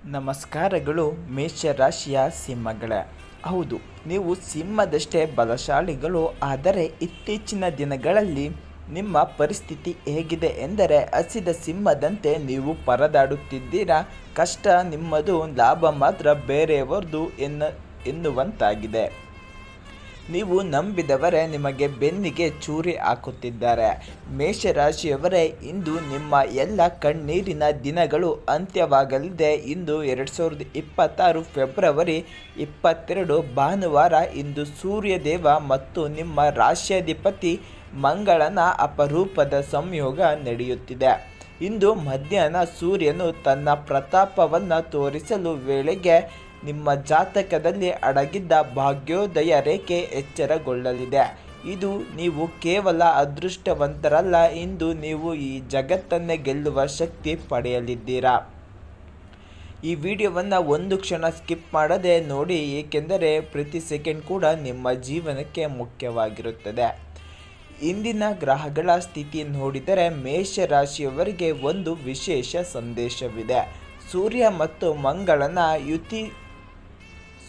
ನಮಸ್ಕಾರಗಳು ಮೇಷರಾಶಿಯ ಸಿಂಹಗಳೇ. ಹೌದು, ನೀವು ಸಿಂಹದಷ್ಟೇ ಬಲಶಾಲಿಗಳು. ಆದರೆ ಇತ್ತೀಚಿನ ದಿನಗಳಲ್ಲಿ ನಿಮ್ಮ ಪರಿಸ್ಥಿತಿ ಹೇಗಿದೆ ಎಂದರೆ ಹಸಿದ ಸಿಂಹದಂತೆ ನೀವು ಪರದಾಡುತ್ತಿದ್ದೀರಾ. ಕಷ್ಟ ನಿಮ್ಮದು, ಲಾಭ ಮಾತ್ರ ಬೇರೆಯವರದು ಎನ್ನುವಂತಾಗಿದೆ. ನೀವು ನಂಬಿದವರೇ ನಿಮಗೆ ಬೆನ್ನಿಗೆ ಚೂರಿ ಹಾಕುತ್ತಿದ್ದಾರೆ. ಮೇಷರಾಶಿಯವರೇ, ಇಂದು ನಿಮ್ಮ ಎಲ್ಲ ಕಣ್ಣೀರಿನ ದಿನಗಳು ಅಂತ್ಯವಾಗಲಿದೆ. ಇಂದು 2026 ಫೆಬ್ರವರಿ 22 ಭಾನುವಾರ. ಇಂದು ಸೂರ್ಯದೇವ ಮತ್ತು ನಿಮ್ಮ ರಾಶ್ಯಾಧಿಪತಿ ಮಂಗಳನ ಅಪರೂಪದ ಸಂಯೋಗ ನಡೆಯುತ್ತಿದೆ. ಇಂದು ಮಧ್ಯಾಹ್ನ ಸೂರ್ಯನು ತನ್ನ ಪ್ರತಾಪವನ್ನು ತೋರಿಸಲು ವೇಳೆಗೆ ನಿಮ್ಮ ಜಾತಕದಲ್ಲಿ ಅಡಗಿದ್ದ ಭಾಗ್ಯೋದಯ ರೇಖೆ ಎಚ್ಚರಗೊಳ್ಳಲಿದೆ. ಇದು ನೀವು ಕೇವಲ ಅದೃಷ್ಟವಂತರಲ್ಲ, ಇಂದು ನೀವು ಈ ಜಗತ್ತನ್ನೇ ಗೆಲ್ಲುವ ಶಕ್ತಿ ಪಡೆಯಲಿದ್ದೀರಾ. ಈ ವಿಡಿಯೋವನ್ನು ಒಂದು ಕ್ಷಣ ಸ್ಕಿಪ್ ಮಾಡದೆ ನೋಡಿ, ಏಕೆಂದರೆ ಪ್ರತಿ ಸೆಕೆಂಡ್ ಕೂಡ ನಿಮ್ಮ ಜೀವನಕ್ಕೆ ಮುಖ್ಯವಾಗಿರುತ್ತದೆ. ಇಂದಿನ ಗ್ರಹಗಳ ಸ್ಥಿತಿ ನೋಡಿದರೆ ಮೇಷರಾಶಿಯವರಿಗೆ ಒಂದು ವಿಶೇಷ ಸಂದೇಶವಿದೆ.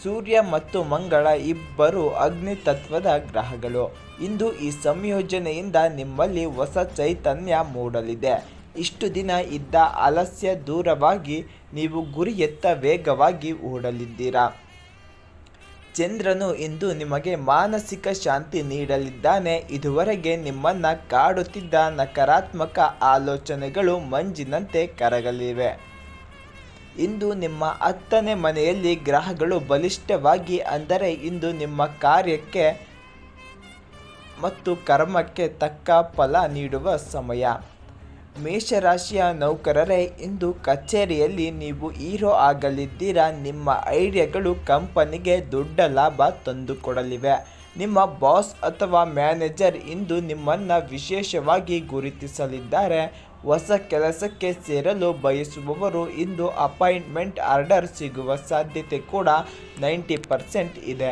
ಸೂರ್ಯ ಮತ್ತು ಮಂಗಳ ಇಬ್ಬರು ಅಗ್ನಿ ತತ್ವದ ಗ್ರಹಗಳು. ಇಂದು ಈ ಸಂಯೋಜನೆಯಿಂದ ನಿಮ್ಮಲ್ಲಿ ಹೊಸ ಚೈತನ್ಯ ಮೂಡಲಿದೆ. ಇಷ್ಟು ದಿನ ಇದ್ದ ಆಲಸ್ಯ ದೂರವಾಗಿ ನೀವು ಗುರಿಯತ್ತ ವೇಗವಾಗಿ ಓಡಲಿದ್ದೀರಾ. ಚಂದ್ರನು ಇಂದು ನಿಮಗೆ ಮಾನಸಿಕ ಶಾಂತಿ ನೀಡಲಿದ್ದಾನೆ. ಇದುವರೆಗೆ ನಿಮ್ಮನ್ನು ಕಾಡುತ್ತಿದ್ದ ನಕಾರಾತ್ಮಕ ಆಲೋಚನೆಗಳು ಮಂಜಿನಂತೆ ಕರಗಲಿವೆ. ಇಂದು ನಿಮ್ಮ 10ನೇ ಮನೆಯಲ್ಲಿ ಗ್ರಹಗಳು ಬಲಿಷ್ಠವಾಗಿ, ಅಂದರೆ ಇಂದು ನಿಮ್ಮ ಕಾರ್ಯಕ್ಕೆ ಮತ್ತು ಕರ್ಮಕ್ಕೆ ತಕ್ಕ ಫಲ ನೀಡುವ ಸಮಯ. ಮೇಷರಾಶಿಯ ನೌಕರರೇ, ಇಂದು ಕಚೇರಿಯಲ್ಲಿ ನೀವು ಹೀರೋ ಆಗಲಿದ್ದೀರಾ. ನಿಮ್ಮ ಐಡಿಯಾಗಳು ಕಂಪನಿಗೆ ದೊಡ್ಡ ಲಾಭ ತಂದುಕೊಡಲಿವೆ. ನಿಮ್ಮ ಬಾಸ್ ಅಥವಾ ಮ್ಯಾನೇಜರ್ ಇಂದು ನಿಮ್ಮನ್ನು ವಿಶೇಷವಾಗಿ ಗುರುತಿಸಲಿದ್ದಾರೆ. ಹೊಸ ಕೆಲಸಕ್ಕೆ ಸೇರಲು ಬಯಸುವವರು ಇಂದು ಅಪಾಯಿಂಟ್ಮೆಂಟ್ ಆರ್ಡರ್ ಸಿಗುವ ಸಾಧ್ಯತೆ ಕೂಡ 90% ಇದೆ.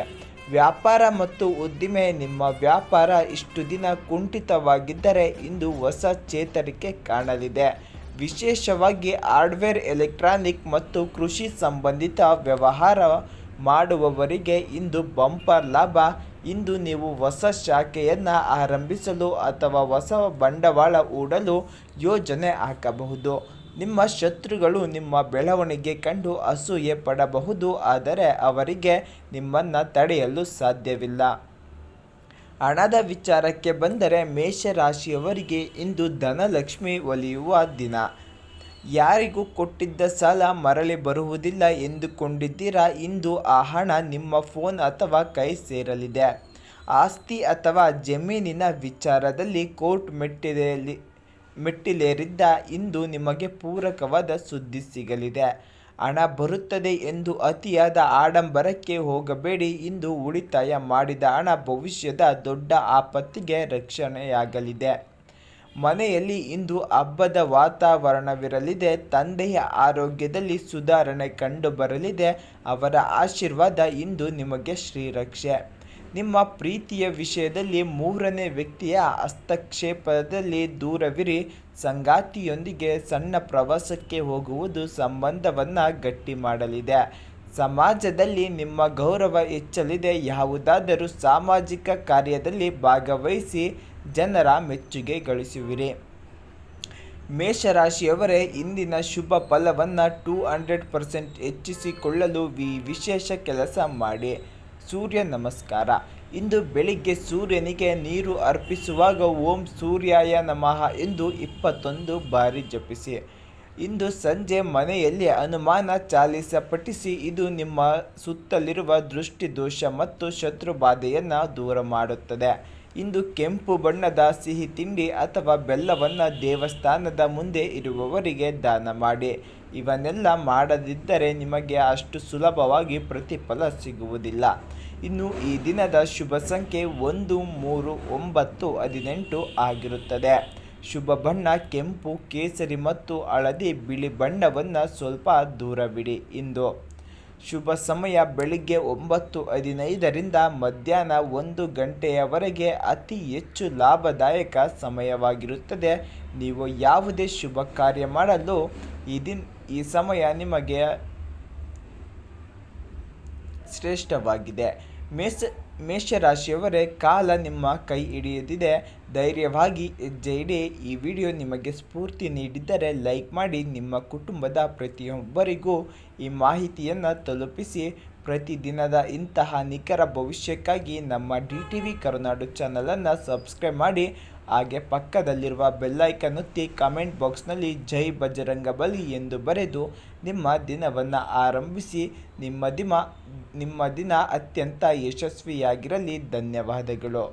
ವ್ಯಾಪಾರ ಮತ್ತು ಉದ್ದಿಮೆ, ನಿಮ್ಮ ವ್ಯಾಪಾರ ಇಷ್ಟು ದಿನ ಕುಂಠಿತವಾಗಿದ್ದರೆ ಇಂದು ಹೊಸ ಚೇತರಿಕೆ ಕಾಣಲಿದೆ. ವಿಶೇಷವಾಗಿ ಹಾರ್ಡ್ವೇರ್, ಎಲೆಕ್ಟ್ರಾನಿಕ್ ಮತ್ತು ಕೃಷಿ ಸಂಬಂಧಿತ ವ್ಯವಹಾರ ಮಾಡುವವರಿಗೆ ಇಂದು ಬಂಪರ್ ಲಾಭ. ಇಂದು ನೀವು ಹೊಸ ಶಾಖೆಯನ್ನು ಆರಂಭಿಸಲು ಅಥವಾ ಹೊಸ ಬಂಡವಾಳ ಹೂಡಲು ಯೋಜನೆ ಹಾಕಬಹುದು. ನಿಮ್ಮ ಶತ್ರುಗಳು ನಿಮ್ಮ ಬೆಳವಣಿಗೆ ಕಂಡು ಅಸೂಯೆ ಪಡಬಹುದು, ಆದರೆ ಅವರಿಗೆ ನಿಮ್ಮನ್ನು ತಡೆಯಲು ಸಾಧ್ಯವಿಲ್ಲ. ಹಣದ ವಿಚಾರಕ್ಕೆ ಬಂದರೆ ಮೇಷರಾಶಿಯವರಿಗೆ ಇಂದು ಧನಲಕ್ಷ್ಮಿ ಒಲಿಯುವ ದಿನ. ಯಾರಿಗೂ ಕೊಟ್ಟಿದ್ದ ಸಾಲ ಮರಳಿ ಬರುವುದಿಲ್ಲ ಎಂದುಕೊಂಡಿದ್ದೀರಾ? ಇಂದು ಆ ಹಣ ನಿಮ್ಮ ಫೋನ್ ಅಥವಾ ಕೈ ಸೇರಲಿದೆ. ಆಸ್ತಿ ಅಥವಾ ಜಮೀನಿನ ವಿಚಾರದಲ್ಲಿ ಕೋರ್ಟ್ ಮೆಟ್ಟಿಲೇರಿದ್ದ ಇಂದು ನಿಮಗೆ ಪೂರಕವಾದ ಸುದ್ದಿ ಸಿಗಲಿದೆ. ಹಣ ಬರುತ್ತದೆ ಎಂದು ಅತಿಯಾದ ಆಡಂಬರಕ್ಕೆ ಹೋಗಬೇಡಿ. ಇಂದು ಉಳಿತಾಯ ಮಾಡಿದ ಹಣ ಭವಿಷ್ಯದ ದೊಡ್ಡ ಆಪತ್ತಿಗೆ ರಕ್ಷಣೆಯಾಗಲಿದೆ. ಮನೆಯಲ್ಲಿ ಇಂದು ಹಬ್ಬದ ವಾತಾವರಣವಿರಲಿದೆ. ತಂದೆಯ ಆರೋಗ್ಯದಲ್ಲಿ ಸುಧಾರಣೆ ಕಂಡುಬರಲಿದೆ. ಅವರ ಆಶೀರ್ವಾದ ಇಂದು ನಿಮಗೆ ಶ್ರೀರಕ್ಷೆ. ನಿಮ್ಮ ಪ್ರೀತಿಯ ವಿಷಯದಲ್ಲಿ ಮೂರನೇ ವ್ಯಕ್ತಿಯ ಹಸ್ತಕ್ಷೇಪದಲ್ಲಿ ದೂರವಿರಿ. ಸಂಗಾತಿಯೊಂದಿಗೆ ಸಣ್ಣ ಪ್ರವಾಸಕ್ಕೆ ಹೋಗುವುದು ಸಂಬಂಧವನ್ನು ಗಟ್ಟಿ ಮಾಡಲಿದೆ. ಸಮಾಜದಲ್ಲಿ ನಿಮ್ಮ ಗೌರವ ಹೆಚ್ಚಲಿದೆ. ಯಾವುದಾದರೂ ಸಾಮಾಜಿಕ ಕಾರ್ಯದಲ್ಲಿ ಭಾಗವಹಿಸಿ ಜನರ ಮೆಚ್ಚುಗೆ ಗಳಿಸುವಿರಿ. ಮೇಷರಾಶಿಯವರೇ, ಇಂದಿನ ಶುಭ ಫಲವನ್ನು 200% ಹೆಚ್ಚಿಸಿಕೊಳ್ಳಲು ಈ ವಿಶೇಷ ಕೆಲಸ ಮಾಡಿ. ಸೂರ್ಯ ನಮಸ್ಕಾರ. ಇಂದು ಬೆಳಿಗ್ಗೆ ಸೂರ್ಯನಿಗೆ ನೀರು ಅರ್ಪಿಸುವಾಗ ಓಂ ಸೂರ್ಯಾಯ ನಮಃ ಎಂದು 21 ಬಾರಿ ಜಪಿಸಿ. ಇಂದು ಸಂಜೆ ಮನೆಯಲ್ಲಿ ಹನುಮಾನ ಚಾಲೀಸ ಪಠಿಸಿ. ಇದು ನಿಮ್ಮ ಸುತ್ತಲಿರುವ ದೃಷ್ಟಿ ದೋಷ ಮತ್ತು ಶತ್ರುಬಾಧೆಯನ್ನು ದೂರ ಮಾಡುತ್ತದೆ. ಇಂದು ಕೆಂಪು ಬಣ್ಣದ ಸಿಹಿ ತಿಂಡಿ ಅಥವಾ ಬೆಲ್ಲವನ್ನು ದೇವಸ್ಥಾನದ ಮುಂದೆ ಇರುವವರಿಗೆ ದಾನ ಮಾಡಿ. ಇವನ್ನೆಲ್ಲ ಮಾಡದಿದ್ದರೆ ನಿಮಗೆ ಅಷ್ಟು ಸುಲಭವಾಗಿ ಪ್ರತಿಫಲ ಸಿಗುವುದಿಲ್ಲ. ಇನ್ನು ಈ ದಿನದ ಶುಭ ಸಂಖ್ಯೆ 1, 3, 9, 18 ಆಗಿರುತ್ತದೆ. ಶುಭ ಬಣ್ಣ ಕೆಂಪು, ಕೇಸರಿ ಮತ್ತು ಹಳದಿ. ಬಿಳಿ ಬಣ್ಣವನ್ನು ಸ್ವಲ್ಪ ದೂರವಿಡಿ. ಇಂದು ಶುಭ ಸಮಯ ಬೆಳಿಗ್ಗೆ 9:15ರಿಂದ ಮಧ್ಯಾಹ್ನ 1 ಗಂಟೆಯವರೆಗೆ ಅತಿ ಹೆಚ್ಚು ಲಾಭದಾಯಕ ಸಮಯವಾಗಿರುತ್ತದೆ. ನೀವು ಯಾವುದೇ ಶುಭ ಕಾರ್ಯ ಮಾಡಲು ಈ ಸಮಯ ನಿಮಗೆ ಶ್ರೇಷ್ಠವಾಗಿದೆ. ಮೇಷರಾಶಿಯವರೇ, ಕಾಲ ನಿಮ್ಮ ಕೈ ಹಿಡಿಯದಿದೆ, ಧೈರ್ಯವಾಗಿ ಹೆಜ್ಜೆ ಇಡಿ. ಈ ವಿಡಿಯೋ ನಿಮಗೆ ಸ್ಫೂರ್ತಿ ನೀಡಿದ್ದರೆ ಲೈಕ್ ಮಾಡಿ, ನಿಮ್ಮ ಕುಟುಂಬದ ಪ್ರತಿಯೊಬ್ಬರಿಗೂ ಈ ಮಾಹಿತಿಯನ್ನು ತಲುಪಿಸಿ. ಪ್ರತಿದಿನದ ಇಂತಹ ನಿಖರ ಭವಿಷ್ಯಕ್ಕಾಗಿ ನಮ್ಮ DTV ಕರುನಾಡು ಚಾನಲನ್ನು ಸಬ್ಸ್ಕ್ರೈಬ್ ಮಾಡಿ. ಹಾಗೆ ಪಕ್ಕದಲ್ಲಿರುವ ಬೆಲ್ಲೈಕನ್ ಒತ್ತಿ ಕಾಮೆಂಟ್ ಬಾಕ್ಸ್ನಲ್ಲಿ ಜೈ ಬಜರಂಗಬಲಿ ಎಂದು ಬರೆದು ನಿಮ್ಮ ದಿನವನ್ನು ಆರಂಭಿಸಿ. ನಿಮ್ಮ ದಿನ ಅತ್ಯಂತ ಯಶಸ್ವಿಯಾಗಿರಲಿ. ಧನ್ಯವಾದಗಳು.